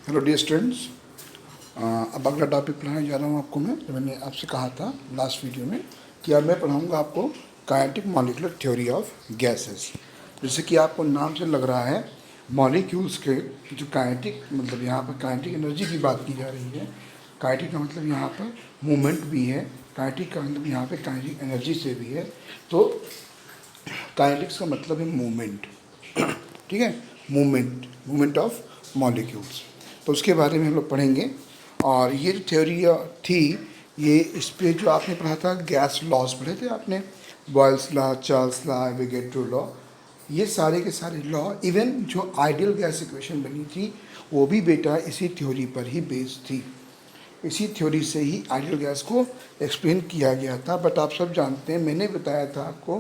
Hello dear students. अब अगला topic पढ़ाने जा रहा हूँ आपको मैं। जो मैंने आपसे कहा था लास्ट वीडियो में कि अब मैं पढ़ाऊँगा आपको kinetic molecular theory of gases. जैसे कि आपको नाम से लग रहा है, मॉलिक्यूल्स के जो काइनेटिक, मतलब यहाँ पर काइनेटिक एनर्जी की बात की जा रही है। काइनेटिक का मतलब यहाँ पर मूवमेंट भी है, काइनेटिक का मतलब यहाँ पर काइनेटिक एनर्जी से भी है। तो काइनेटिक्स का मतलब है मूवमेंट, ठीक है, मूवमेंट ऑफ मॉलिक्यूल्स। तो उसके बारे में हम लोग पढ़ेंगे। और ये जो थ्योरी थी, ये इस पे जो आपने पढ़ा था गैस लॉज पढ़े थे आपने, Boyle's law, Charles law, Avogadro law, ये सारे के सारे लॉ, इवन जो आइडियल गैस इक्वेशन बनी थी वो भी बेटा इसी थ्योरी पर ही बेस्ड थी। इसी थ्योरी से ही आइडियल गैस को एक्सप्लेन किया गया था। बट आप सब जानते हैं, मैंने बताया था आपको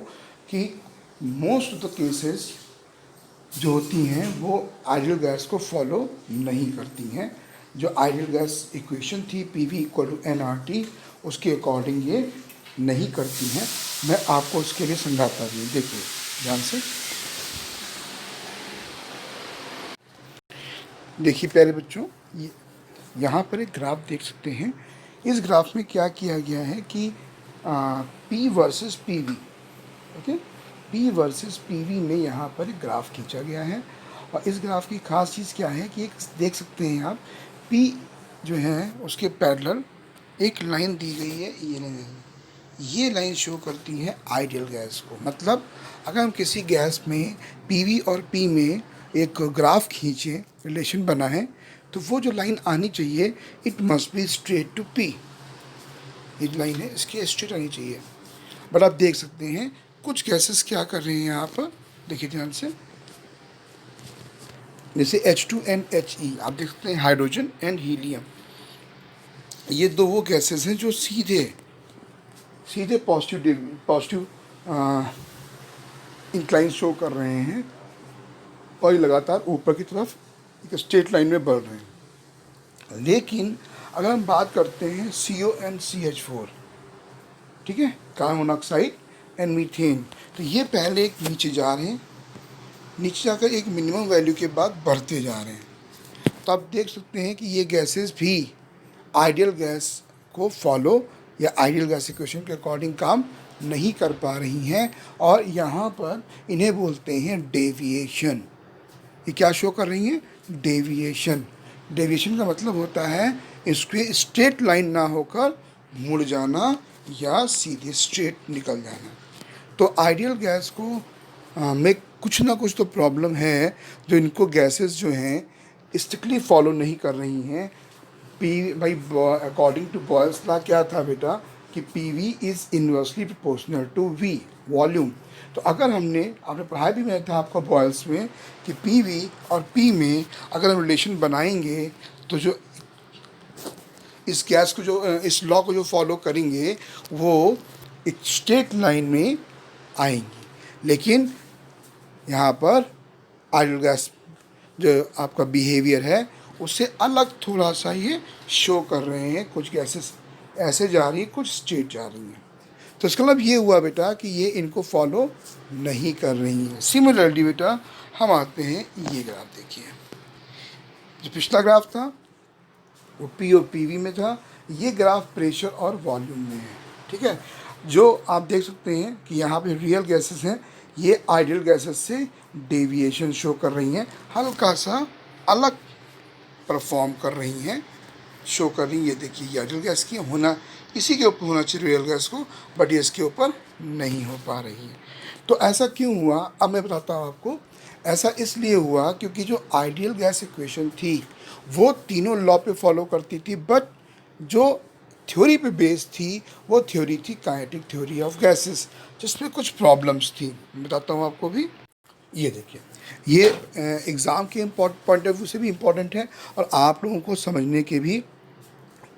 कि मोस्ट ऑफ द केसेस जो होती हैं वो आइडियल गैस को फॉलो नहीं करती हैं। जो आइडियल गैस इक्वेशन थी PV=nRT, उसके अकॉर्डिंग ये नहीं करती हैं। मैं आपको उसके लिए समझाता भी हूँ, देखिए ध्यान से। देखिए प्यारे बच्चों, यहाँ पर एक ग्राफ देख सकते हैं। इस ग्राफ में क्या किया गया है कि P versus PV, okay, P versus PV में यहाँ पर एक ग्राफ खींचा गया है। और इस ग्राफ की खास चीज़ क्या है कि एक देख सकते हैं आप, P जो है उसके पैरेलल एक लाइन दी गई है, ये लाइन शो करती है आइडियल गैस को। मतलब अगर हम किसी गैस में PV और P में एक ग्राफ खींचें, रिलेशन बना है, तो वो जो लाइन आनी चाहिए, it must be straight to P। ये लाइन है, इसकी स्ट्रेट आनी चाहिए। बट आप देख सकते हैं कुछ गैसेस क्या कर रहे हैं यहाँ पर, देखिए ध्यान से। जैसे H2NHE, आप देख सकते हैं हाइड्रोजन एंड हीलियम, ये दो वो गैसेस हैं जो सीधे पॉजिटिव इंक्लाइन शो कर रहे हैं और ये लगातार ऊपर की तरफ एक स्ट्रेट लाइन में बढ़ रहे हैं। लेकिन अगर हम बात करते हैं CONCH4, ठीक है, कार्बन मोनोऑक्साइड एंड मीथेन, तो ये पहले एक नीचे जा रहे हैं, नीचे जाकर एक मिनिमम वैल्यू के बाद बढ़ते जा रहे हैं। तो आप देख सकते हैं कि ये गैसेस भी आइडियल गैस को फॉलो या आइडियल गैस इक्वेशन के अकॉर्डिंग काम नहीं कर पा रही हैं। और यहाँ पर इन्हें बोलते हैं डेविएशन। ये क्या शो कर रही हैं? डेविएशन। डेविएशन का मतलब होता है इसके स्ट्रेट लाइन ना होकर मुड़ जाना या सीधे स्ट्रेट निकल जाना। तो आइडियल गैस को में कुछ ना कुछ तो प्रॉब्लम है, जो इनको गैसेस जो हैं स्ट्रिक्टली फॉलो नहीं कर रही हैं। भाई अकॉर्डिंग टू बॉयल्स लॉ क्या था बेटा कि PV is inversely proportional to V, volume. तो अगर आपने पढ़ाया भी मैं था आपको बॉयल्स में कि PV और P में अगर हम रिलेशन बनाएंगे तो जो इस गैस को इस लॉ को जो फॉलो करेंगे वो एक स्ट्रेट लाइन में आएंगी। लेकिन यहाँ पर आइडियल गैस जो आपका बिहेवियर है उससे अलग थोड़ा सा ये शो कर रहे हैं। कुछ गैसेस ऐसे जा रही है, कुछ स्ट्रेट जा रही हैं। तो इसका मतलब ये हुआ बेटा कि ये इनको फॉलो नहीं कर रही हैं। सिमिलरली बेटा हम आते हैं, ये ग्राफ देखिए, जो पिछला ग्राफ था वो P और PV में था, ये ग्राफ प्रेशर और वॉल्यूम में है, ठीक है। जो आप देख सकते हैं कि यहाँ पे रियल गैसेस हैं, ये आइडियल गैसेस से डेविएशन शो कर रही हैं, हल्का सा अलग परफॉर्म कर रही हैं, शो कर रही हैं। ये देखिए ये आइडियल गैस की होना, इसी के ऊपर होना चाहिए रियल गैस को, बट ये इसके ऊपर नहीं हो पा रही है। तो ऐसा क्यों हुआ, अब मैं बताता हूँ आपको। ऐसा इसलिए हुआ क्योंकि जो आइडियल गैस इक्वेशन थी वो तीनों लॉ पे फॉलो करती थी, बट जो थ्योरी पे बेस्ड थी वो थ्योरी थी काइनेटिक थ्योरी ऑफ गैसेस, जिसमें कुछ प्रॉब्लम्स थी। मैं बताता हूँ आपको भी। ये देखिए, ये एग्ज़ाम के पॉइंट ऑफ व्यू से भी इम्पॉर्टेंट है और आप लोगों को समझने के भी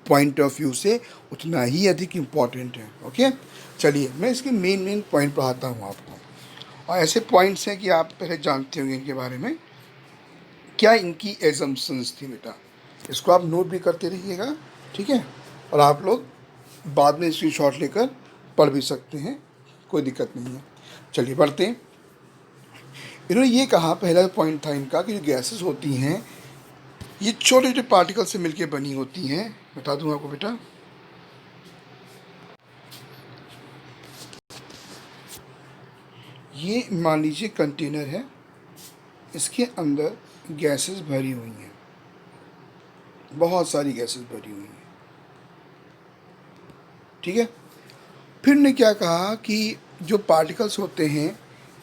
पॉइंट ऑफ व्यू से उतना ही अधिक इम्पॉर्टेंट है। ओके, चलिए मैं इसके मेन पॉइंट पढ़ाता हूँ आपको। और ऐसे पॉइंट्स हैं कि आप पहले जानते होंगे इनके बारे में, क्या इनकी एजम्पशंस थी बेटा। इसको आप नोट भी करते रहिएगा, ठीक है, और आप लोग बाद में स्क्रीनशॉट लेकर पढ़ भी सकते हैं, कोई दिक्कत नहीं है। चलिए बढ़ते हैं। इन्होंने ये कहा, पहला पॉइंट था इनका कि जो गैसेस होती हैं ये छोटे छोटे पार्टिकल से मिलके बनी होती हैं। बता दूं आपको बेटा, ये मान लीजिए कंटेनर है, इसके अंदर गैसेस भरी हुई हैं, बहुत सारी गैसेस भरी हुई हैं, ठीक है। फिर ने क्या कहा कि जो पार्टिकल्स होते हैं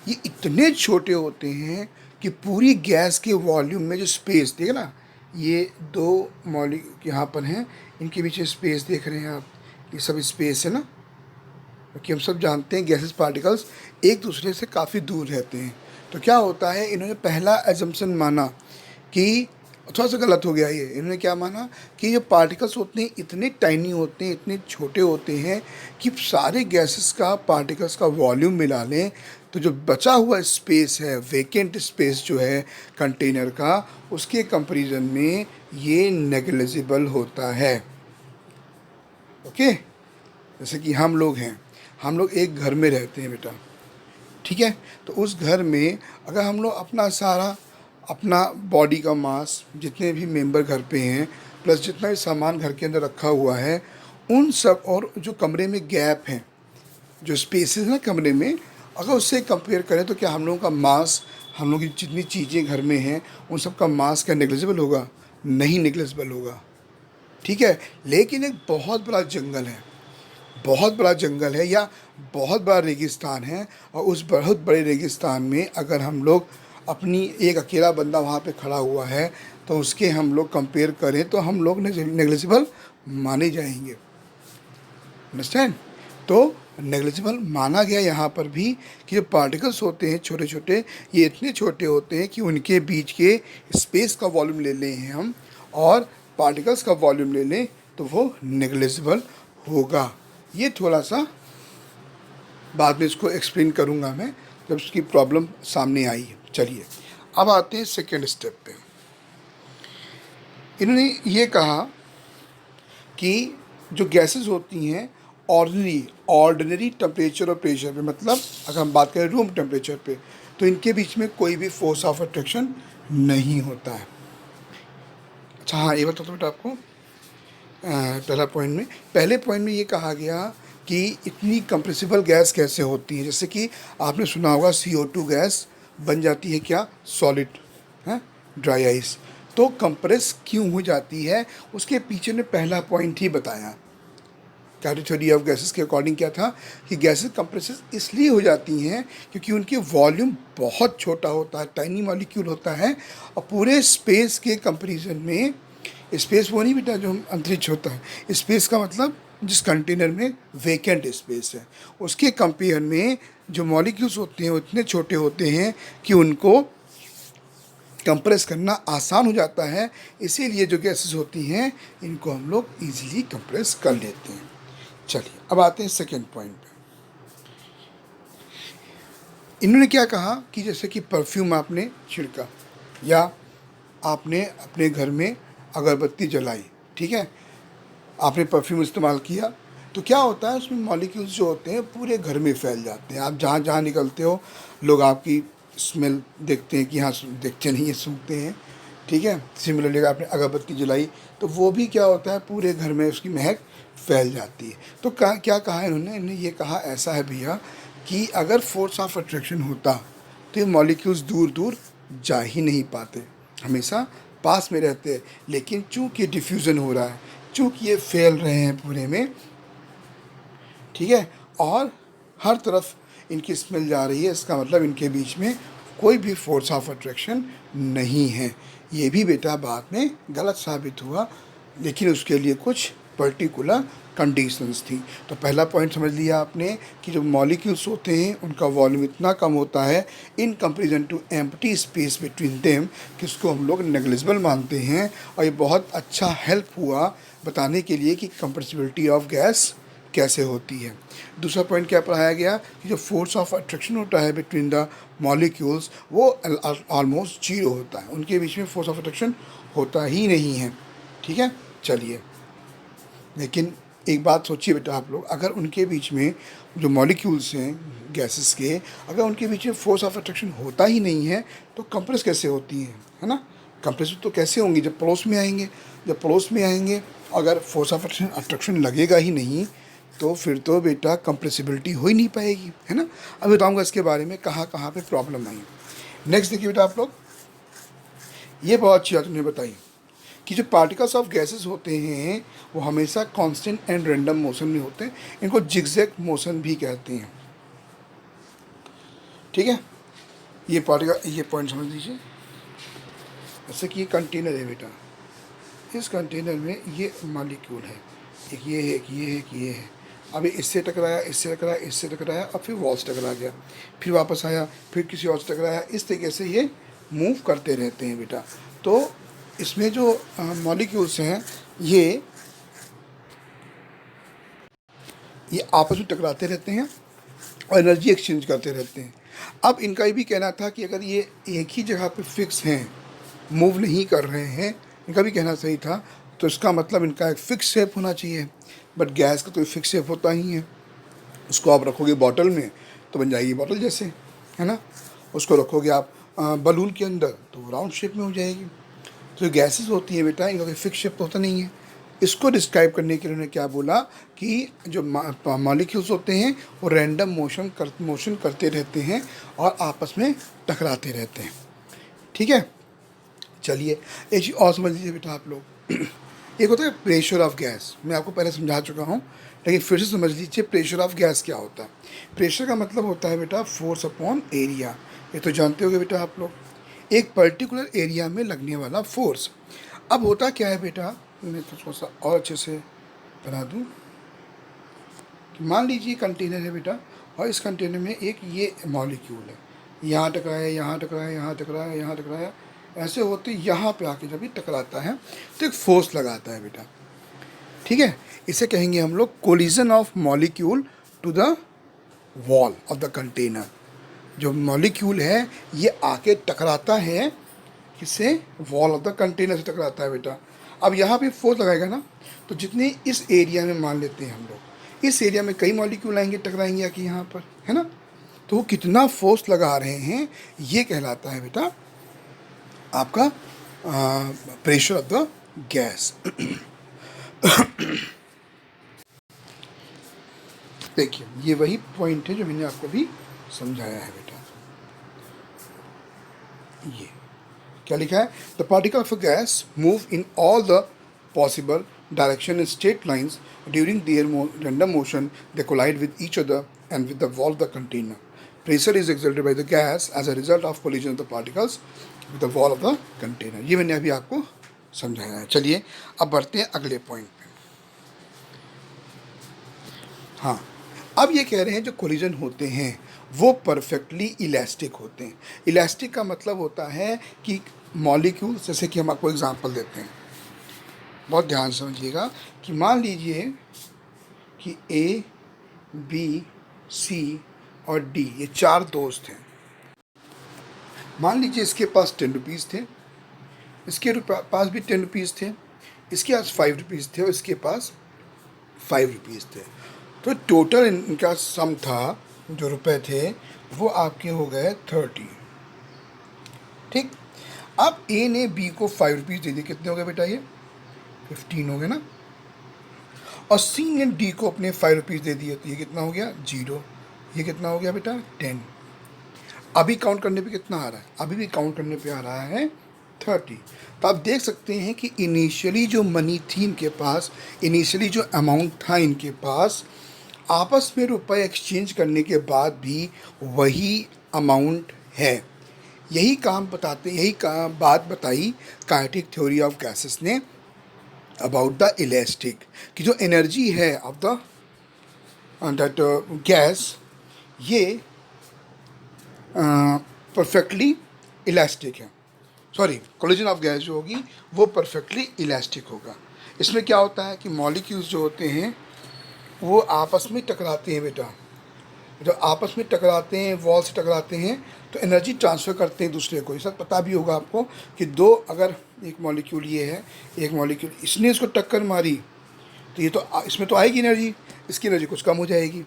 ये इतने छोटे होते हैं कि पूरी गैस के वॉल्यूम में जो स्पेस देख ना, ये दो मॉलिक यहाँ पर हैं, इनके बीच स्पेस देख रहे हैं आप, ये सब स्पेस है ना, क्योंकि हम सब जानते हैं गैसेस पार्टिकल्स एक दूसरे से काफ़ी दूर रहते हैं। तो क्या होता है, इन्होंने पहला एजम्पशन माना कि थोड़ा सा गलत हो गया ये, इन्होंने क्या माना कि ये पार्टिकल्स होते हैं इतने टाइनी होते हैं, इतने छोटे होते हैं कि सारे गैसेस का पार्टिकल्स का वॉल्यूम मिला लें तो जो बचा हुआ स्पेस है, वेकेंट स्पेस जो है कंटेनर का, उसके कंपैरिजन में ये नेग्लिजिबल होता है। ओके, जैसे कि हम लोग हैं, हम लोग एक घर में रहते हैं बेटा, ठीक है। तो उस घर में अगर हम लोग अपना बॉडी का मास, जितने भी मेंबर घर पे हैं, प्लस जितना भी सामान घर के अंदर रखा हुआ है, उन सब, और जो कमरे में गैप हैं, जो स्पेसेस हैं कमरे में, अगर उससे कंपेयर करें तो क्या हम लोगों का मास, हम लोग की जितनी चीज़ें घर में हैं, उन सब का मास क्या नेग्लिजिबल होगा? नहीं नेग्लिजिबल होगा, ठीक है। लेकिन एक बहुत बड़ा जंगल है, बहुत बड़ा जंगल है या बहुत बड़ा रेगिस्तान है, और उस बहुत बड़े रेगिस्तान में अगर हम लोग अपनी एक अकेला बंदा वहाँ पे खड़ा हुआ है तो उसके हम लोग कंपेयर करें तो हम लोग नेग्लिजिबल माने जाएंगे। अंडरस्टैंड? तो नेग्लिजिबल माना गया यहाँ पर भी कि जो पार्टिकल्स होते हैं छोटे छोटे, ये इतने छोटे होते हैं कि उनके बीच के स्पेस का वॉल्यूम ले लें हम और पार्टिकल्स का वॉल्यूम ले लें तो वो नेग्लिजिबल होगा। ये थोड़ा सा बाद में इसको एक्सप्लेन करूँगा मैं जब उसकी प्रॉब्लम सामने आई है। चलिए अब आते हैं सेकेंड स्टेप पे। इन्होंने ये कहा कि जो गैसेस होती हैं ऑर्डिनरी टेम्परेचर और प्रेशर पे, मतलब अगर हम बात करें रूम टेम्परेचर पे, तो इनके बीच में कोई भी फोर्स ऑफ अट्रैक्शन नहीं होता है। अच्छा हाँ, ये बताता बेटा आपको, पहले पॉइंट में ये कहा गया कि इतनी कंप्रेसिबल गैस कैसे होती है। जैसे कि आपने सुना होगा CO2 गैस बन जाती है क्या? सॉलिड है, ड्राई आइस। तो कंप्रेस क्यों हो जाती है, उसके पीछे ने पहला पॉइंट ही बताया। कैटेगरी थ्योरी ऑफ गैसेस के अकॉर्डिंग क्या था कि गैसेस कंप्रेसेस इसलिए हो जाती हैं क्योंकि उनके वॉल्यूम बहुत छोटा होता है, टाइनी मॉलिक्यूल होता है, और पूरे स्पेस के कंपैरिजन में, स्पेस वो नहीं बेटा जो अंतरिक्ष होता है, स्पेस का मतलब जिस कंटेनर में वेकेंट स्पेस है, उसके कंपेयर में जो मॉलिक्यूल्स होते हैं वो इतने छोटे होते हैं कि उनको कंप्रेस करना आसान हो जाता है। इसीलिए जो गैसेस होती हैं इनको हम लोग ईजिली कंप्रेस कर लेते हैं। चलिए अब आते हैं सेकेंड पॉइंट पे। इन्होंने क्या कहा कि जैसे कि परफ्यूम आपने छिड़का या आपने अपने घर में अगरबत्ती जलाई, ठीक है, आपने परफ्यूम इस्तेमाल किया, तो क्या होता है उसमें मॉलिक्यूल्स जो होते हैं पूरे घर में फैल जाते हैं। आप जहाँ जहाँ निकलते हो लोग आपकी स्मेल देखते हैं कि हाँ, देखते नहीं है, सूंघते हैं, ठीक है। सिमिलरली आपने अगरबत्ती जलाई तो वो भी क्या होता है पूरे घर में उसकी महक फैल जाती है। तो क्या कहा इन्होंने ये कहा ऐसा है भैया कि अगर फोर्स ऑफ अट्रैक्शन होता तो ये मॉलिक्यूल्स दूर दूर जा ही नहीं पाते, हमेशा पास में रहते हैं। लेकिन चूँकि डिफ्यूज़न हो रहा है, चूँकि ये फैल रहे हैं पूरे में, ठीक है, और हर तरफ इनकी स्मेल जा रही है, इसका मतलब इनके बीच में कोई भी फोर्स ऑफ अट्रैक्शन नहीं है। ये भी बेटा बाद में गलत साबित हुआ, लेकिन उसके लिए कुछ पर्टिकुलर कंडीशंस थी। तो पहला पॉइंट समझ लिया आपने कि जो मॉलिक्यूल्स होते हैं उनका वॉल्यूम इतना कम होता है in comparison to empty space between them कि उसको हम लोग नेग्लिजिबल मानते हैं। और ये बहुत अच्छा हेल्प हुआ बताने के लिए कि कंप्रेसिबिलिटी ऑफ गैस कैसे होती है। दूसरा पॉइंट क्या पढ़ाया गया कि जो फोर्स ऑफ अट्रैक्शन होता है बिटवीन द मॉलिक्यूल्स वो ऑलमोस्ट जीरो होता है, उनके बीच में फोर्स ऑफ अट्रैक्शन होता ही नहीं है, ठीक है। चलिए, लेकिन एक बात सोचिए बेटा आप लोग, अगर उनके बीच में जो मॉलिक्यूल्स हैं गैसेस के, अगर उनके बीच में फोर्स ऑफ अट्रैक्शन होता ही नहीं है तो कंप्रेस कैसे होती हैं, है ना? कंप्रेसिव तो कैसे होंगी, जब पड़ोस में आएंगे। जब पड़ोस में आएंगे, अगर फोर्स ऑफ अट्रैक्शन लगेगा ही नहीं तो फिर तो बेटा कंप्रेसिबिलिटी हो ही नहीं पाएगी, है ना। अब बताऊंगा इसके बारे में कहाँ कहाँ पे प्रॉब्लम आई। नेक्स्ट देखिए बेटा आप लोग, ये बहुत अच्छी बात उन्होंने बताई कि जो पार्टिकल्स ऑफ गैसेस होते हैं वो हमेशा कांस्टेंट एंड रैंडम मोशन में होते हैं, इनको जिगजैग मोशन भी कहते हैं। ठीक है, ये पार्टिकल, ये पॉइंट समझ लीजिए। जैसे कि ये कंटेनर है बेटा, इस कंटेनर में ये मॉलिक्यूल है, एक ये है, एक ये है, एक ये है। अभी इससे टकराया, इससे टकराया, इससे टकराया, और फिर वॉल से टकरा गया, फिर वापस आया, फिर किसी और से टकराया। इस तरीके से ये मूव करते रहते हैं बेटा। तो इसमें जो मॉलिक्यूल्स हैं ये आपस में टकराते रहते हैं और एनर्जी एक्सचेंज करते रहते हैं। अब इनका ये भी कहना था कि अगर ये एक ही जगह पे फिक्स हैं, मूव नहीं कर रहे हैं, इनका भी कहना सही था, तो इसका मतलब इनका एक फिक्स शेप होना चाहिए। बट गैस का तो फिक्स शेप होता ही है। उसको आप रखोगे बॉटल में तो बन जाएगी बॉटल जैसे, है ना। उसको रखोगे आप बलून के अंदर तो राउंड शेप में हो जाएगी। तो जो गैसेस होती हैं बेटा, इनका कोई फिक्स शेप तो होता नहीं है। इसको डिस्क्राइब करने के लिए उन्होंने क्या बोला कि जो मॉलिक्यूल्स होते हैं वो रैंडम मोशन करते रहते हैं और आपस में टकराते रहते हैं। ठीक है, चलिए एक चीज़ और समझ लीजिए बेटा आप लोग। एक होता है प्रेशर ऑफ गैस, मैं आपको पहले समझा चुका हूँ, लेकिन फिर से समझ लीजिए प्रेशर ऑफ गैस क्या होता है। प्रेशर का मतलब होता है बेटा फोर्स अपॉन एरिया। ये तो जानते होंगे बेटा आप लोग, एक पर्टिकुलर एरिया में लगने वाला फोर्स। अब होता क्या है बेटा, मैं तो थोड़ा सा और अच्छे से बना दूँ। मान लीजिए कंटेनर है बेटा, और इस कंटेनर में एक ये मॉलिक्यूल है, यहाँ टकराया, यहाँ टकराया, यहाँ टकराया, यहाँ टकराया, ऐसे होते यहाँ पे आके जब ये टकराता है तो एक फोर्स लगाता है बेटा। ठीक है, इसे कहेंगे हम लोग collision of molecule to the wall of the container. जो मॉलिक्यूल है ये आके टकराता है, किससे, वॉल ऑफ द कंटेनर से टकराता है बेटा। अब यहाँ पे फोर्स लगाएगा ना, तो जितने इस एरिया में मान लेते हैं हम लोग, इस एरिया में कई मॉलिक्यूल आएंगे, टकराएंगे आके यहाँ पर, है ना। तो वो कितना फोर्स लगा रहे हैं ये कहलाता है बेटा आपका प्रेशर ऑफ द गैस। देखिए ये वही पॉइंट है जो मैंने आपको भी समझाया है बेटा। ये क्या लिखा है, the particle of a gas move in all the possible direction in straight lines during their random motion, they collide with each other and with the wall of the container. Pressure is exerted by the gas as a result of collision of the particles with the wall of the container। ये मैंने अभी आपको समझाया है। चलिए अब बढ़ते हैं अगले पॉइंट पे। हाँ, अब ये कह रहे हैं जो कोलिजन होते हैं वो परफेक्टली इलास्टिक होते हैं। इलास्टिक का मतलब होता है कि मॉलिक्यूल, जैसे कि हम आपको एग्जांपल देते हैं, बहुत ध्यान से समझिएगा कि मान लीजिए कि ए, बी, सी और डी ये चार दोस्त हैं। मान लीजिए इसके पास 10 रुपीज़ थे, इसके पास भी 10 रुपीज़ थे, इसके पास 5 रुपीज़ थे और इसके पास 5 रुपीज़ थे। तो टोटल इनका सम था, जो रुपए थे वो आपके हो गए 30। ठीक, अब ए ने बी को 5 रुपीज़ दे दिए, कितने हो गए बेटा, ये 15 हो गए ना। और सी ने डी को अपने 5 रुपीज़ दे दिए, तो ये कितना हो गया, 0। ये कितना हो गया बेटा, 10। अभी काउंट करने पे कितना आ रहा है, अभी भी काउंट करने पे आ रहा है 30। तो आप देख सकते हैं कि इनिशियली जो मनी थी इनके पास, इनिशियली जो अमाउंट था इनके पास, आपस में रुपए एक्सचेंज करने के बाद भी वही अमाउंट है। यही बात बताई काइनेटिक थ्योरी ऑफ गैसेस ने अबाउट द इलास्टिक, कि जो एनर्जी है ऑफ द दैट गैस, ये परफेक्टली इलास्टिक है। सॉरी, कोलिजन ऑफ गैस जो होगी वो परफेक्टली इलास्टिक होगा। इसमें क्या होता है कि मॉलिक्यूल्स जो होते हैं वो आपस में टकराते हैं बेटा। जब आपस में टकराते हैं, वॉल से टकराते हैं, तो एनर्जी ट्रांसफ़र करते हैं दूसरे को। ये सब पता भी होगा आपको कि दो, अगर एक मॉलिक्यूल ये है, एक मॉलिक्यूल इसने इसको टक्कर मारी, तो ये तो इसमें तो आएगी एनर्जी, इसकी एनर्जी कुछ कम हो जाएगी।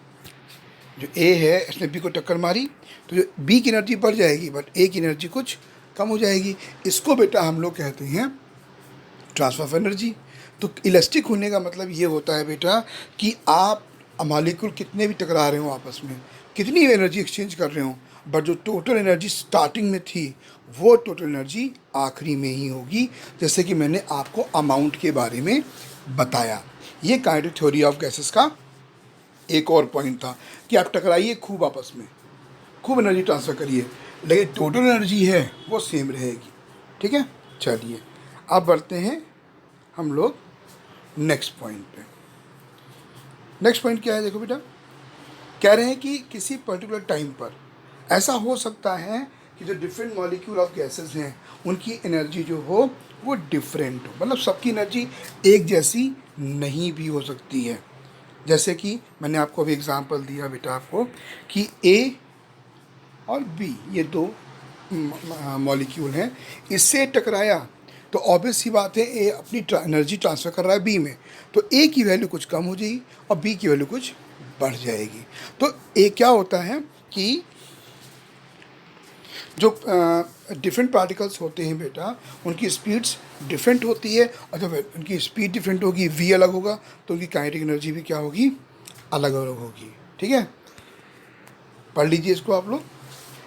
जो ए है इसने बी को टक्कर मारी तो जो बी की एनर्जी बढ़ जाएगी, बट ए की एनर्जी कुछ कम हो जाएगी। इसको बेटा हम लोग कहते हैं ट्रांसफर ऑफ एनर्जी। तो इलास्टिक होने का मतलब ये होता है बेटा कि आप मॉलिक्यूल कितने भी टकरा रहे हो आपस में, कितनी एनर्जी एक्सचेंज कर रहे हो, बट जो टोटल एनर्जी स्टार्टिंग में थी वो टोटल एनर्जी आखिरी में ही होगी, जैसे कि मैंने आपको अमाउंट के बारे में बताया। ये काइनेटिक थ्योरी ऑफ गैसेस का एक और पॉइंट था कि आप टकराइए खूब आपस में, खूब एनर्जी ट्रांसफ़र करिए, लेकिन टोटल एनर्जी है वो सेम रहेगी। ठीक है, चलिए अब बढ़ते हैं हम लोग नेक्स्ट पॉइंट पे। नेक्स्ट पॉइंट क्या है, देखो बेटा, कह रहे हैं कि किसी पर्टिकुलर टाइम पर ऐसा हो सकता है कि जो डिफरेंट मॉलिक्यूल ऑफ गैसेस हैं उनकी एनर्जी जो हो वो डिफरेंट हो, मतलब सबकी एनर्जी एक जैसी नहीं भी हो सकती है। जैसे कि मैंने आपको अभी एग्जांपल दिया बेटा आपको कि ए और बी ये दो मॉलिक्यूल हैं, इससे टकराया तो ऑब्वियस सी बात है ए अपनी एनर्जी ट्रांसफ़र कर रहा है बी में, तो ए की वैल्यू कुछ कम हो जाएगी और बी की वैल्यू कुछ बढ़ जाएगी। तो ए क्या होता है कि जो डिफरेंट पार्टिकल्स होते हैं बेटा उनकी स्पीड्स डिफरेंट होती है, और जब उनकी स्पीड डिफरेंट होगी, वी अलग होगा, तो उनकी काइनेटिक एनर्जी भी क्या होगी, अलग अलग होगी। ठीक है, पढ़ लीजिए इसको आप लोग।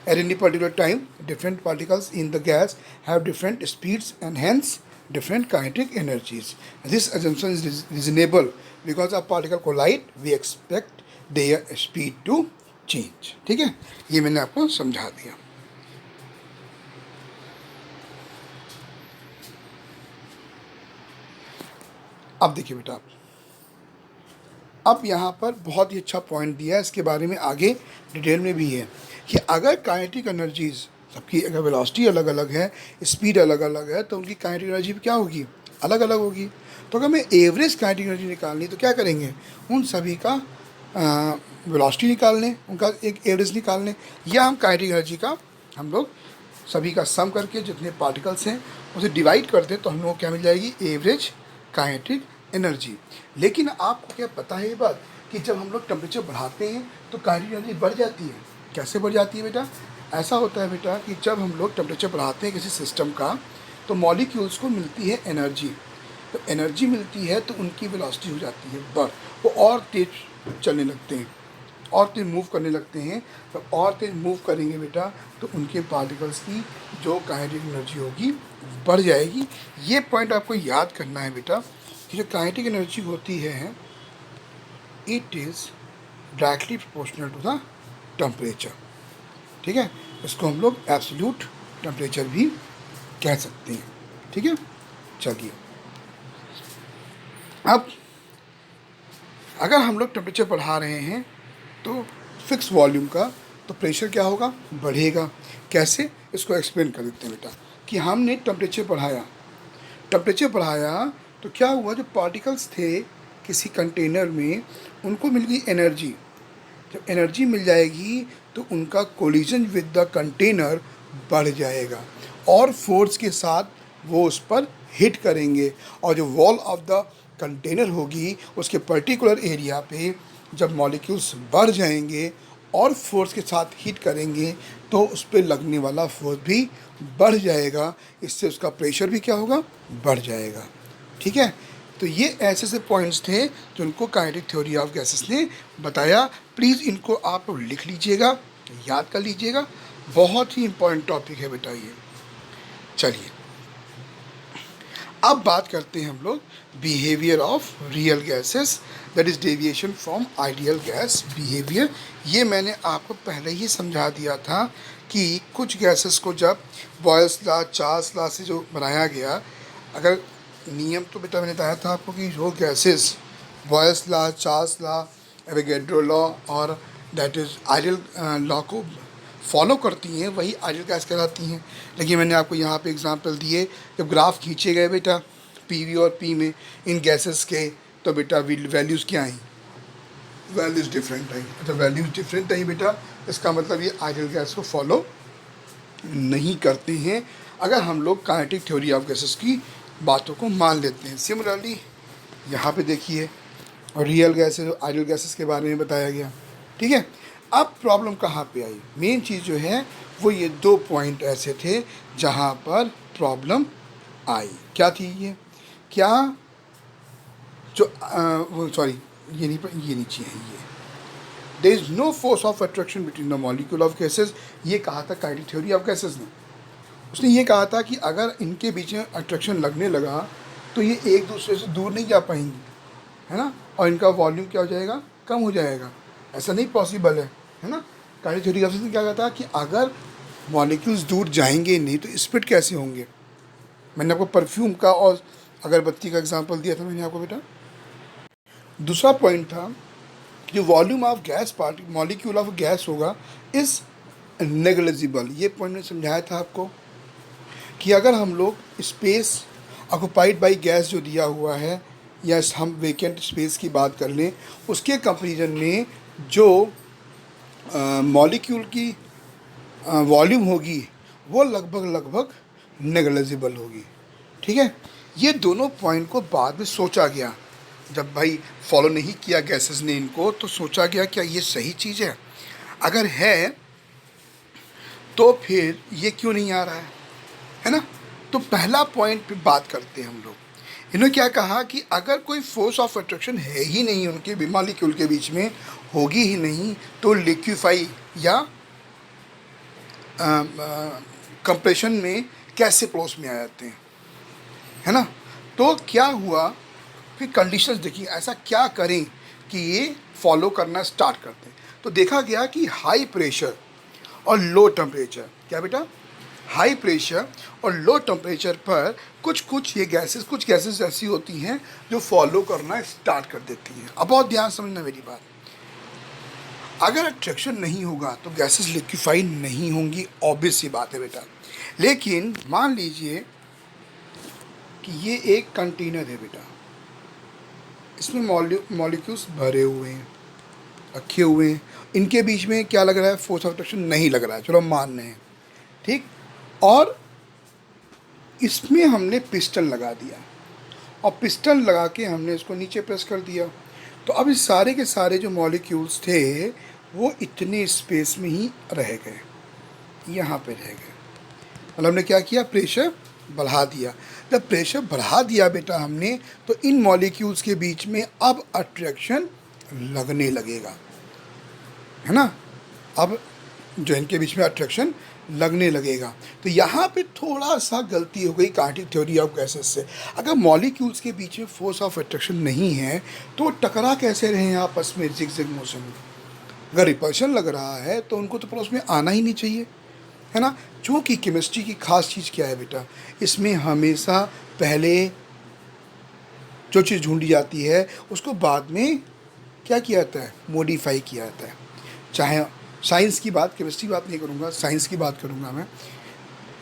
At any particular time, different particles in the gas have different speeds and hence different kinetic energies. This assumption is reasonable because of particle collide, we expect their speed to change. ठीक है, ये मैंने आपको समझा दिया। अब देखिए बेटा, अब यहाँ पर बहुत ही अच्छा पॉइंट दिया है, इसके बारे में आगे डिटेल में भी है कि अगर काइनेटिक एनर्जीज सबकी अगर वेलोसिटी अलग अलग है, स्पीड अलग अलग है, तो उनकी काइनेटिक एनर्जी क्या होगी, अलग अलग होगी। तो अगर हमें एवरेज काइनेटिक एनर्जी निकालनी तो क्या करेंगे, उन सभी का वेलोसिटी निकाल लें, उनका एक एवरेज निकाल लें, या हम काइनेटिक एनर्जी का हम लोग सभी का सम करके जितने पार्टिकल्स हैं उसे डिवाइड कर दें तो हम लोग क्या मिल जाएगी, एवरेज काइनेटिक एनर्जी। लेकिन आपको क्या पता है ये बात कि जब हम लोग टेम्परेचर बढ़ाते हैं तो काइनेटिक एनर्जी बढ़ जाती है। कैसे बढ़ जाती है बेटा, ऐसा होता है बेटा कि जब हम लोग टेम्परेचर बढ़ाते हैं किसी सिस्टम का तो मॉलिक्यूल्स को मिलती है एनर्जी, तो एनर्जी मिलती है तो उनकी वेलोसिटी हो जाती है बढ़, वो और तेज चलने लगते हैं, और तेज मूव करने लगते हैं। तो और तेज मूव करेंगे बेटा तो उनके पार्टिकल्स की जो काइनेटिक एनर्जी होगी बढ़ जाएगी। ये पॉइंट आपको याद करना है बेटा कि जो काइनेटिक एनर्जी होती है it is directly proportional to the temperature. ठीक है, इसको हम लोग एब्सोल्यूट टेम्परेचर भी कह सकते हैं। ठीक है, चलिए अब अगर हम लोग टेम्परेचर बढ़ा रहे हैं तो फिक्स वॉल्यूम का तो प्रेशर क्या होगा, बढ़ेगा। कैसे, इसको एक्सप्लेन कर देते हैं बेटा कि हमने टेम्परेचर बढ़ाया तो क्या हुआ, जो पार्टिकल्स थे किसी कंटेनर में उनको मिल गई एनर्जी। जब एनर्जी मिल जाएगी तो उनका कोलिजन विद द कंटेनर बढ़ जाएगा और फोर्स के साथ वो उस पर हिट करेंगे, और जो वॉल ऑफ द कंटेनर होगी उसके पर्टिकुलर एरिया पे जब मॉलिक्यूल्स बढ़ जाएंगे और फोर्स के साथ हिट करेंगे तो उस पर लगने वाला फोर्स भी बढ़ जाएगा, इससे उसका प्रेशर भी क्या होगा, बढ़ जाएगा। ठीक है, तो ये ऐसे से पॉइंट्स थे जो उनको काइनेटिक थ्योरी ऑफ गैसेस ने बताया। प्लीज़ इनको आप लिख लीजिएगा, याद कर लीजिएगा, बहुत ही इंपॉर्टेंट टॉपिक है बेटा ये। चलिए अब बात करते हैं हम लोग behaviour of real gases, that is deviation from ideal gas behaviour. ये मैंने आपको पहले ही समझा दिया था कि कुछ गैसेस को जब बॉयल्स लॉ, चार्ल्स लॉ से जो बनाया गया, अगर नियम तो बेटा मैंने बताया था आपको कि जो gases boils law, Charles law, Avogadro law और दैट इज़ आइडियल लॉ को फॉलो करती हैं वही आइडियल गैस कहलाती हैं। लेकिन मैंने आपको यहाँ पे एग्जांपल दिए, जब ग्राफ खींचे गए बेटा पीवी और पी में इन गैसेस के, तो बेटा वैल्यूज़ क्या आई, वैल्यूज़ डिफरेंट आई। अच्छा, वैल्यूज़ डिफरेंट आई बेटा, इसका मतलब ये आइडियल गैस को फॉलो नहीं करते हैं अगर हम लोग काइनेटिक थ्योरी ऑफ गैसेस की बातों को मान लेते हैं। सिमिलरली यहाँ पे देखिए, और रियल गैसेस और आइडियल गैसेस के बारे में बताया गया। ठीक है, अब प्रॉब्लम कहाँ पे आई, मेन चीज़ जो है वो ये दो पॉइंट ऐसे थे जहाँ पर प्रॉब्लम आई। क्या थी ये? क्या जो वो सॉरी, ये नीचे है ये, there is no force of attraction between the molecule of gases. ये कहा था काइनेटिक थ्योरी ऑफ गैसेस ने। उसने ये कहा था कि अगर इनके बीच में अट्रैक्शन लगने लगा तो ये एक दूसरे से दूर नहीं जा पाएंगी, है ना, और इनका वॉल्यूम क्या हो जाएगा, कम हो जाएगा। ऐसा नहीं पॉसिबल है ना। काइनेटिक थ्योरी ऑफ गैसेस ने क्या कहा था कि अगर मॉलिक्यूल्स दूर जाएंगे नहीं तो स्प्लिट कैसे होंगे। मैंने आपको परफ्यूम का और अगरबत्ती का एग्जांपल दिया था मैंने आपको बेटा। दूसरा पॉइंट था कि जो volume of gas part molecule of gas होगा इज़ नेग्लिजिबल। ये पॉइंट मैंने समझाया था आपको कि अगर हम लोग स्पेस ऑक्युपाइड बाई गैस जो दिया हुआ है या हम वेकेंट स्पेस की बात कर लें, उसके कंपेरिजन में जो मॉलिक्यूल की वॉल्यूम होगी वो लगभग नेग्लिजिबल होगी। ठीक है, ये दोनों पॉइंट को बाद में सोचा गया। जब भाई फॉलो नहीं किया गैसेस ने इनको, तो सोचा गया क्या ये सही चीज़ है, अगर है तो फिर ये क्यों नहीं आ रहा है ना। तो पहला पॉइंट पे बात करते हैं हम लोग। इन्होंने क्या कहा कि अगर कोई फोर्स ऑफ अट्रैक्शन है ही नहीं उनके मॉलिक्यूल के बीच में, होगी ही नहीं, तो लिक्विफाई या कंप्रेशन में कैसे पड़ोस में आ जाते हैं, है ना। तो क्या हुआ, फिर कंडीशंस देखिए, ऐसा क्या करें कि ये फॉलो करना स्टार्ट करते हैं। तो देखा गया कि हाई प्रेशर और लो टेम्परेचर, क्या बेटा, हाई प्रेशर और लो टेम्परेचर पर कुछ गैसेस ऐसी होती हैं जो फॉलो करना स्टार्ट कर देती हैं। अब बहुत ध्यान समझना मेरी बात। अगर अट्रैक्शन नहीं होगा तो गैसेस लिक्विफाई नहीं होंगी, ऑब्वियस सी बात है बेटा। लेकिन मान लीजिए कि ये एक कंटेनर है बेटा, इसमें मॉलिक्यूल्स भरे हुए हैं, रखे हुए हैं, इनके बीच में क्या लग रहा है, फोर्स ऑफ अट्रैक्शन नहीं लग रहा है, चलो मान रहे हैं, ठीक। और इसमें हमने पिस्टन लगा दिया और पिस्टन लगा के हमने इसको नीचे प्रेस कर दिया। तो अब इस सारे के सारे जो मॉलिक्यूल्स थे वो इतने स्पेस में ही रह गए, यहाँ पे रह गए। मतलब हमने क्या किया, प्रेशर बढ़ा दिया। जब प्रेशर बढ़ा दिया बेटा हमने, तो इन मॉलिक्यूल्स के बीच में अब अट्रैक्शन लगने लगेगा, है ना। अब जो इनके बीच में अट्रैक्शन लगने लगेगा। तो यहाँ पे थोड़ा सा गलती हो गई काइनेटिक थ्योरी ऑफ गैसेस से। अगर मॉलिक्यूल्स के बीच में फोर्स ऑफ अट्रैक्शन नहीं है तो टकरा कैसे रहे हैं आपस में जिग मोशन में। अगर रिपल्शन लग रहा है तो उनको तो पड़ोस में आना ही नहीं चाहिए, है ना। चूँकि केमिस्ट्री की खास चीज़ क्या है बेटा, इसमें हमेशा पहले जो चीज़ ढूंढी जाती है उसको बाद में क्या किया जाता है, मॉडिफाई किया जाता है। चाहे साइंस की बात, केमिस्ट्री की बात नहीं करूँगा, साइंस की बात करूँगा मैं।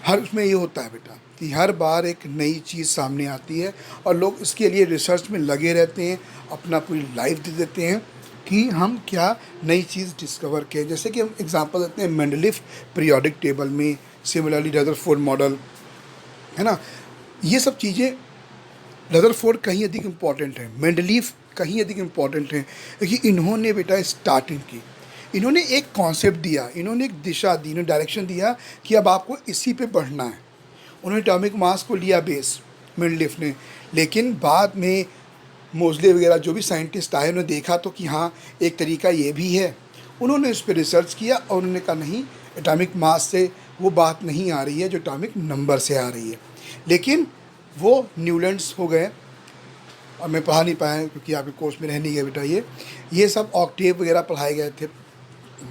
हर उसमें ये होता है बेटा कि हर बार एक नई चीज़ सामने आती है और लोग इसके लिए रिसर्च में लगे रहते हैं, अपना पूरी लाइफ दे देते हैं कि हम क्या नई चीज़ डिस्कवर करें। जैसे कि हम एग्जांपल देते हैं मेंडलीफ पीरियोडिक टेबल में, सिमिलरली रदरफोर्ड मॉडल, है ना। ये सब चीज़ें रदरफोर्ड कहीं अधिक इम्पॉर्टेंट है, मेंडलीफ कहीं अधिक इम्पॉर्टेंट है, क्योंकि इन्होंने बेटा स्टार्टिंग की, इन्होंने एक कॉन्सेप्ट दिया, इन्होंने एक दिशा दी, इन्होंने डायरेक्शन दिया कि अब आपको इसी पे बढ़ना है। उन्होंने एटॉमिक मास को लिया बेस, मेंडलीफ ने। लेकिन बाद में मोज़ले वगैरह जो भी साइंटिस्ट आए उन्होंने देखा तो कि हाँ एक तरीका ये भी है। उन्होंने इस पर रिसर्च किया और उन्होंने कहा नहीं, एटॉमिक मास से वो बात नहीं आ रही है जो एटॉमिक नंबर से आ रही है। लेकिन वो न्यूलैंड्स हो गए और मैं पढ़ा नहीं पाया क्योंकि आपके कोर्स में रह नहीं गया बेटा। ये सब ऑक्टेव वगैरह पढ़ाए गए थे,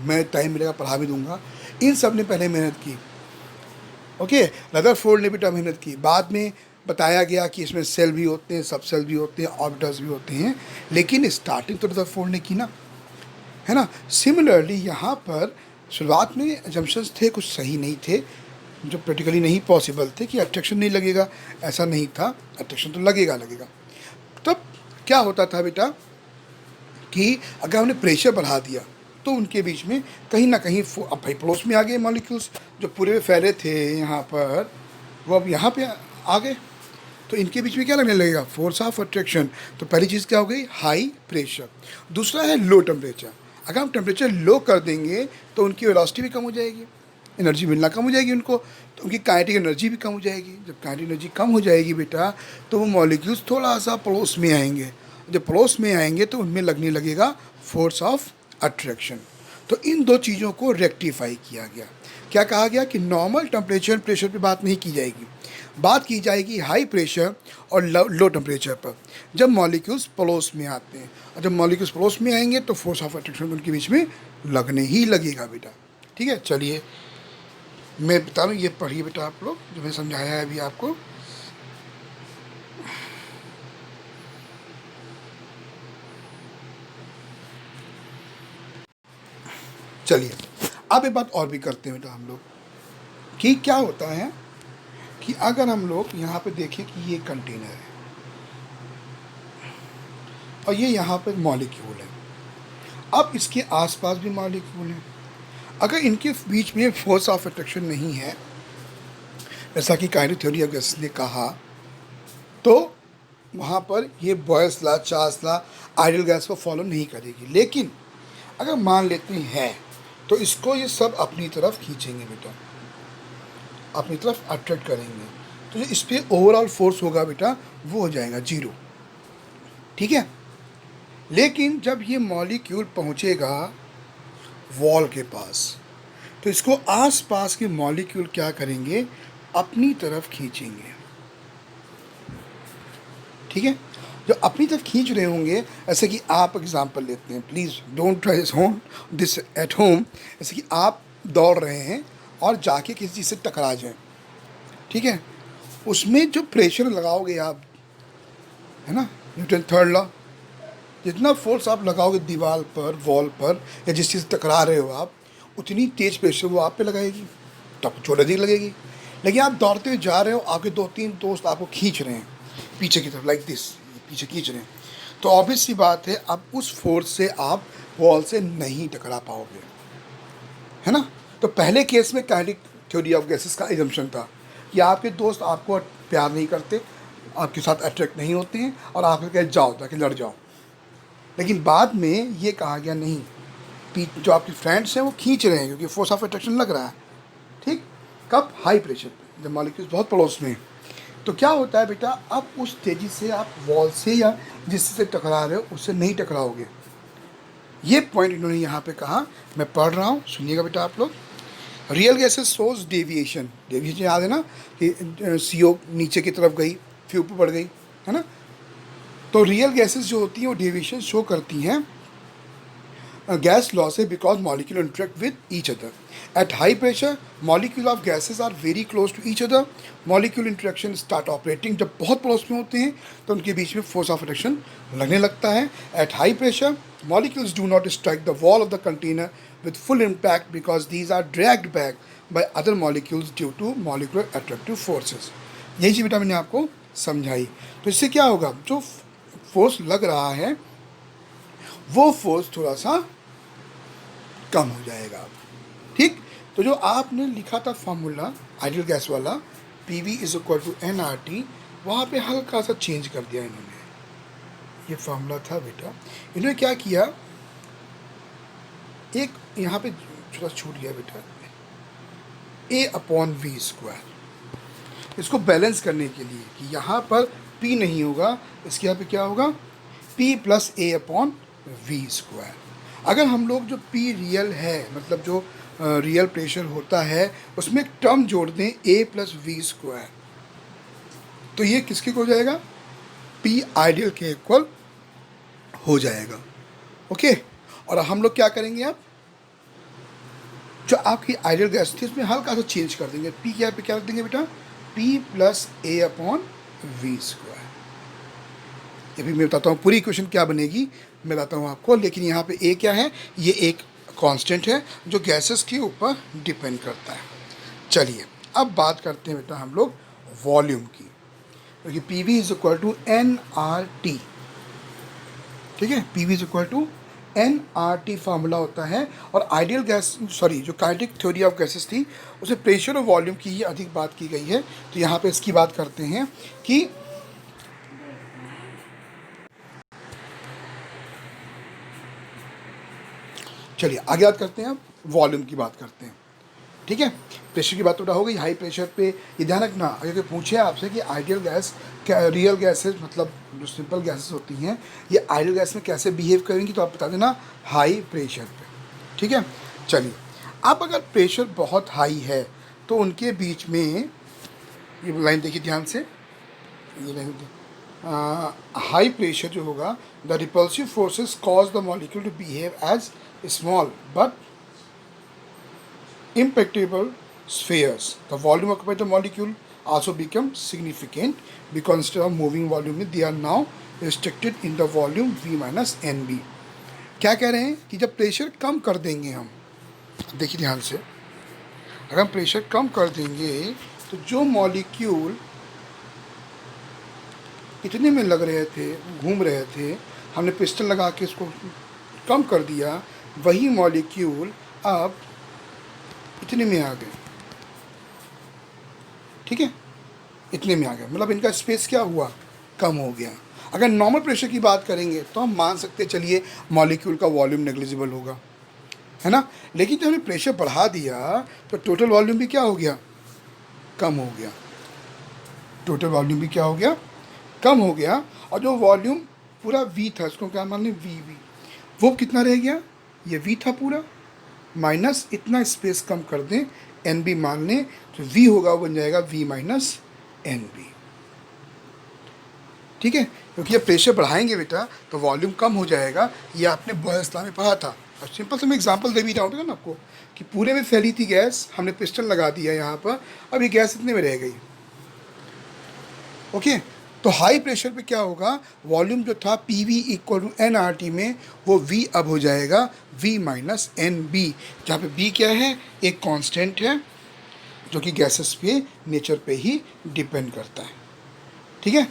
मैं टाइम मिलेगा पढ़ा भी दूंगा। इन सब ने पहले मेहनत की, ओके। रदरफोर्ड ने बेटा मेहनत की, बाद में बताया गया कि इसमें सेल भी होते हैं, सब सेल भी होते हैं, ऑर्बिटल्स भी होते हैं, लेकिन स्टार्टिंग तो रदरफोर्ड ने की ना, है ना। सिमिलरली यहाँ पर शुरुआत में एजम्पशंस थे कुछ सही नहीं थे, जो प्रैक्टिकली नहीं पॉसिबल थे कि अट्रैक्शन नहीं लगेगा, ऐसा नहीं था, अट्रैक्शन तो लगेगा। तब क्या होता था बेटा कि अगर हमने प्रेशर बढ़ा दिया तो उनके बीच में कहीं ना कहीं अब भाई पड़ोस में आ गए मॉलिक्यूल्स, जो पूरे फैले थे यहाँ पर वो अब यहाँ पे आ गए, तो इनके बीच में क्या लगने लगेगा, फोर्स ऑफ अट्रैक्शन। तो पहली चीज़ क्या हो गई, हाई प्रेशर। दूसरा है लो टेम्परेचर। अगर हम टेम्परेचर लो कर देंगे तो उनकी वेलोसिटी भी कम हो जाएगी, एनर्जी मिलना कम हो जाएगी उनको, तो उनकी काइनेटिक एनर्जी भी कम हो जाएगी। जब काइनेटिक एनर्जी कम हो जाएगी बेटा, तो वो मॉलिक्यूल्स थोड़ा सा पड़ोस में आएंगे। जब पड़ोस में आएंगे तो उनमें लगने लगेगा फोर्स ऑफ अट्रैक्शन। तो इन दो चीज़ों को रेक्टिफाई किया गया। क्या कहा गया कि नॉर्मल टेम्परेचर प्रेशर पे बात नहीं की जाएगी, बात की जाएगी हाई प्रेशर और लो टेम्परेचर पर, जब मॉलिक्यूल्स पड़ोस में आते हैं। और जब मॉलिक्यूल्स पड़ोस में आएंगे तो फोर्स ऑफ अट्रैक्शन उनके बीच में लगने ही लगेगा बेटा। ठीक है, चलिए मैं बता रहा हूँ, ये पढ़िए बेटा आप लोग जो मैंने समझाया है अभी आपको। चलिए अब एक बात और भी करते हैं बेटा हम लोग, कि क्या होता है कि अगर हम लोग यहाँ पे देखें कि ये कंटेनर है और ये यहाँ पे मॉलिक्यूल है, अब इसके आसपास भी मॉलिक्यूल हैं। अगर इनके बीच में फोर्स ऑफ अट्रैक्शन नहीं है, जैसा कि काइनेटिक थ्योरी ऑफ गैसेस ने कहा, तो वहाँ पर ये boils law, Charles law ideal gas को फॉलो नहीं करेगी। लेकिन अगर मान लेते हैं तो इसको ये सब अपनी तरफ खींचेंगे बेटा, अपनी तरफ अट्रैक्ट करेंगे, तो जो इस पर ओवरऑल फोर्स होगा बेटा वो हो जाएगा 0। ठीक है, लेकिन जब ये मॉलिक्यूल पहुँचेगा वॉल के पास, तो इसको आसपास के मॉलिक्यूल क्या करेंगे, अपनी तरफ खींचेंगे। ठीक है, जो अपनी तरफ खींच रहे होंगे, ऐसे कि आप एग्जांपल लेते हैं, please don't try this at home. जैसे कि आप दौड़ रहे हैं और जाके किसी चीज़ से टकरा जाएं, ठीक है, उसमें जो प्रेशर लगाओगे आप, है ना, न्यूटन थर्ड लॉ, जितना फोर्स आप लगाओगे दीवार पर, वॉल पर, या जिस चीज़ से टकरा रहे हो आप, उतनी तेज प्रेशर वो आप पे लगाएगी, तो आपको चोट अधिक लगेगी। लेकिन आप दौड़ते हुए जा रहे हो, आगे 2-3 दोस्त आपको खींच रहे हैं पीछे की तरफ, लाइक दिस, पीछे खींच रहे हैं, तो ऑब्वियस सी बात है अब उस फोर्स से आप वॉल से नहीं टकरा पाओगे, है ना। तो पहले केस में काइनेटिक थ्योरी ऑफ गैसेस का एजम्पशन था कि आपके दोस्त आपको प्यार नहीं करते, आपके साथ अट्रैक्ट नहीं होते हैं, और आप कहे जाओ, जाके लड़ जाओ। लेकिन बाद में ये कहा गया नहीं, जो आपके फ्रेंड्स हैं वो खींच रहे हैं क्योंकि फोर्स ऑफ अट्रैक्शन लग रहा है। ठीक, कब, हाई प्रेशर पे, जब मॉलिक्यूल्स बहुत पड़ोस में हैं, तो क्या होता है बेटा, अब उस तेज़ी से आप वॉल से या जिससे टकरा रहे हो उससे नहीं टकराओगे। ये पॉइंट इन्होंने यहाँ पे कहा, मैं पढ़ रहा हूँ, सुनिएगा बेटा आप लोग। Real gases shows deviation, deviation याद है ना कि CO नीचे की तरफ गई, फिर ऊपर बढ़ गई, है ना। तो रियल गैसेस जो होती हैं वो डेविएशन शो करती हैं gas losses because molecules interact with each other. At high pressure, molecule of gases are very close to each other. Molecule interaction start operating. जब बहुत पड़ोस में होते हैं तो उनके बीच में force of attraction लगने लगता है. At high pressure, molecules do not strike the wall of the container with full impact because these are dragged back by other molecules due to molecular attractive forces. यही चीज़ बेटा मैंने आपको समझाई. तो इससे क्या होगा, जो फोर्स लग रहा है वो फोर्स थोड़ा सा कम हो जाएगा. ठीक, तो जो आपने लिखा था फॉर्मूला आइडियल गैस वाला PV is equal to nRT, वहाँ पे हल्का सा चेंज कर दिया इन्होंने. ये फॉर्मूला था बेटा, इन्होंने क्या किया, एक यहाँ पे छोटा छूट गया बेटा, A/V². इसको बैलेंस करने के लिए कि यहाँ पर P नहीं होगा, इसके यहाँ पे क्या होगा, P + A/V². अगर हम लोग जो P रियल है, मतलब जो रियल प्रेशर होता है, उसमें एक टर्म जोड़ दें A + V², तो ये किसके हो जाएगा, P आइडियल के इक्वल हो जाएगा. ओके, और हम लोग क्या करेंगे, अब जो आपकी आइडियल गैस थी उसमें हल्का सा चेंज कर देंगे. P क्या पे क्या रख देंगे बेटा, P + A/V². ये भी मैं बताता हूँ पूरी इक्वेशन क्या बनेगी, मैं बताता हूँ आपको. लेकिन यहाँ पे A क्या है, ये एक कांस्टेंट है जो गैसेस के ऊपर डिपेंड करता है. चलिए अब बात करते हैं बेटा हम लोग वॉल्यूम की, क्योंकि PV is equal to nRT. ठीक है, PV is equal to nRT formula होता है. और आइडियल गैस, सॉरी, जो काइनेटिक थ्योरी ऑफ गैसेस थी उसमें प्रेशर और वॉल्यूम की ही अधिक बात की गई है. तो यहाँ पे इसकी बात करते हैं कि चलिए आगे बात करते हैं, अब वॉल्यूम की बात करते हैं. ठीक है, प्रेशर की बात तो हो गई। हाई प्रेशर पे ये ध्यान रखना, अगर कोई पूछे आपसे कि आइडियल गैस क्या रियल गैसेस मतलब जो सिंपल गैसेस होती हैं ये आइडियल गैस में कैसे बिहेव करेंगी, तो आप बता देना हाई प्रेशर पे। ठीक है, चलिए अब अगर प्रेशर बहुत हाई है तो उनके बीच में, ये लाइन देखिए ध्यान से, ये लाइन हाई प्रेशर जो होगा, the repulsive forces cause the molecule to behave as small but impenetrable spheres. The volume occupied the molecule also become significant because instead of moving volume they are now restricted in the volume V minus NB. क्या कह रहे हैं कि जब pressure कम कर देंगे हम, देखिए ध्यान से, अगर हम प्रेशर कम कर देंगे तो जो मॉलिक्यूल इतने में लग रहे थे, घूम रहे थे, हमने पिस्टन लगा के इसको कम कर दिया, वही मॉलिक्यूल अब इतने में आ गए। ठीक है, इतने में आ गए, मतलब इनका स्पेस क्या हुआ, कम हो गया। अगर नॉर्मल प्रेशर की बात करेंगे तो हम मान सकते चलिए मॉलिक्यूल का वॉल्यूम नेग्लिजिबल होगा, है ना, लेकिन जब हमने प्रेशर बढ़ा दिया तो टोटल वॉल्यूम भी क्या हो गया, कम हो गया। टोटल वॉल्यूम भी क्या हो गया, कम हो गया। और जो वॉल्यूम पूरा वी था, इसको क्या मान लें वी, वो कितना रह गया, ये वी था पूरा, माइनस इतना स्पेस कम कर दें, एन बी मान लें, तो वी होगा, वो बन जाएगा वी माइनस एन बी। ठीक है, क्योंकि जब प्रेशर बढ़ाएंगे बेटा तो वॉल्यूम कम हो जाएगा, ये आपने बॉयल्स लॉ में पढ़ा था। और सिंपल से मैं एग्जांपल दे भी रहा हूँ ना आपको कि पूरे में फैली थी गैस, हमने पिस्टन लगा दिया यहाँ पर, अब ये गैस इतने में रह गई। ओके, तो हाई प्रेशर पे क्या होगा, वॉल्यूम जो था P V equal to N R T में, वो वी अब हो जाएगा वी माइनस एन बी, जहाँ पे बी क्या है, एक कांस्टेंट है जो कि गैसेस पे नेचर पे ही डिपेंड करता है। ठीक है,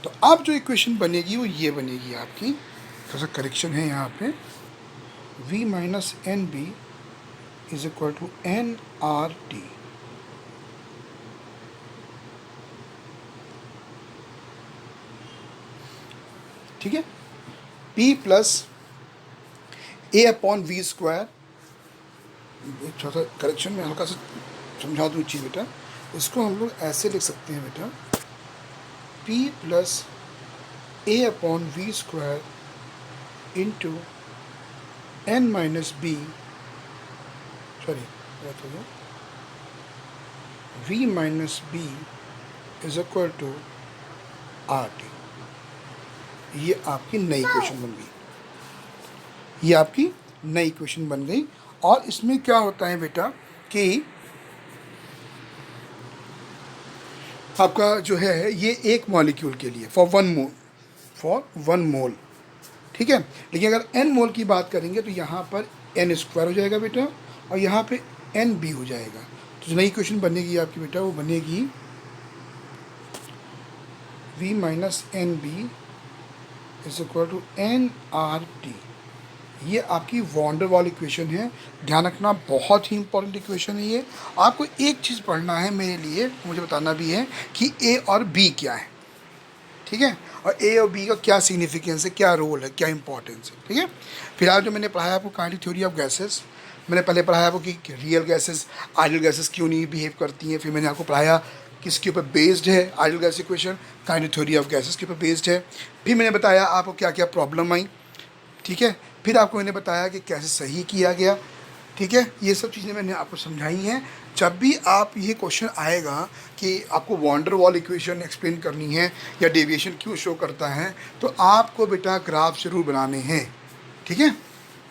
तो अब जो इक्वेशन बनेगी वो ये बनेगी आपकी, थोड़ा सा करेक्शन है यहाँ पे, V minus N B is equal to N R T. ठीक है, P plus A upon V square, थोड़ा सा करेक्शन में हल्का सा समझा दूँ चीज़ बेटा, इसको हम लोग ऐसे लिख सकते हैं बेटा, P plus A upon V square into N minus B, sorry V minus B is equal to R T. ये आपकी नई इक्वेशन बन गई, ये आपकी नई इक्वेशन बन गई। और इसमें क्या होता है बेटा कि आपका जो है ये एक मॉलिक्यूल के लिए फॉर वन मोल, ठीक है, लेकिन अगर एन मोल की बात करेंगे तो यहाँ पर एन स्क्वायर हो जाएगा बेटा, और यहाँ पे एन बी हो जाएगा। तो जो नई इक्वेशन बनेगी आपकी बेटा, वो बनेगी V minus N B is equal to N R T. ये आपकी वॉन डेर वाल इक्वेशन है, ध्यान रखना, बहुत ही इंपॉर्टेंट इक्वेशन है ये। आपको एक चीज़ पढ़ना है मेरे लिए, मुझे बताना भी है कि ए और बी क्या है, ठीक है, और ए और बी का क्या सिग्निफिकेंस है, क्या रोल है, क्या इंपॉर्टेंस है। ठीक है, फिलहाल जो मैंने पढ़ाया आपको काइनेटिक थ्योरी ऑफ गैसेस, मैंने पहले पढ़ाया आपको कि रियल गैसेस आइडियल गैसेस क्यों नहीं बिहेव करती हैं, फिर मैंने आपको पढ़ाया किसके ऊपर बेस्ड है ideal gas equation, kinetic theory of gases के ऊपर बेस्ड है। फिर मैंने बताया आपको क्या क्या प्रॉब्लम आई, ठीक है, फिर आपको मैंने बताया कि कैसे सही किया गया। ठीक है, ये सब चीज़ें मैंने आपको समझाई हैं। जब भी आप ये क्वेश्चन आएगा कि आपको van der Waals equation explain करनी है या डेविएशन क्यों शो करता है, तो आपको बेटा ग्राफ जरूर बनाने हैं। ठीक है,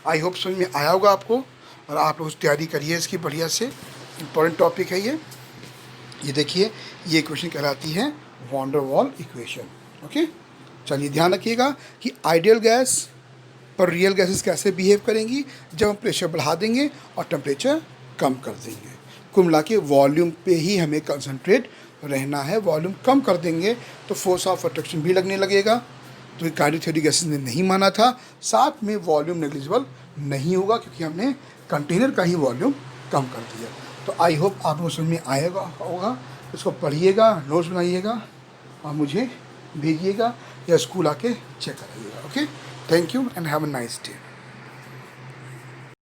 आई होप समझ में आया होगा आपको, और आप लोग तैयारी करिए इसकी बढ़िया से, इम्पोर्टेंट टॉपिक है ये देखिए, ये इक्वेशन कहलाती है van der Waals equation. Okay, चलिए ध्यान रखिएगा कि आइडियल गैस पर रियल गैसेस कैसे बिहेव करेंगी जब हम प्रेशर बढ़ा देंगे और टेम्परेचर कम कर देंगे। कुल मिला के वॉल्यूम पे ही हमें कंसंट्रेट रहना है, वॉल्यूम कम कर देंगे तो फोर्स ऑफ अट्रैक्शन भी लगने लगेगा, तो काइनेटिक थ्योरी गैसेस ने नहीं माना था। साथ में वॉल्यूम नेग्लिजिबल नहीं होगा क्योंकि हमने कंटेनर का ही वॉल्यूम कम कर दिया। तो आई होप आपको समझ में आएगा होगा, इसको पढ़िएगा, नोट्स बनाइएगा और मुझे भेजिएगा या स्कूल आके चेक कराइएगा। Okay, thank you and have a nice day.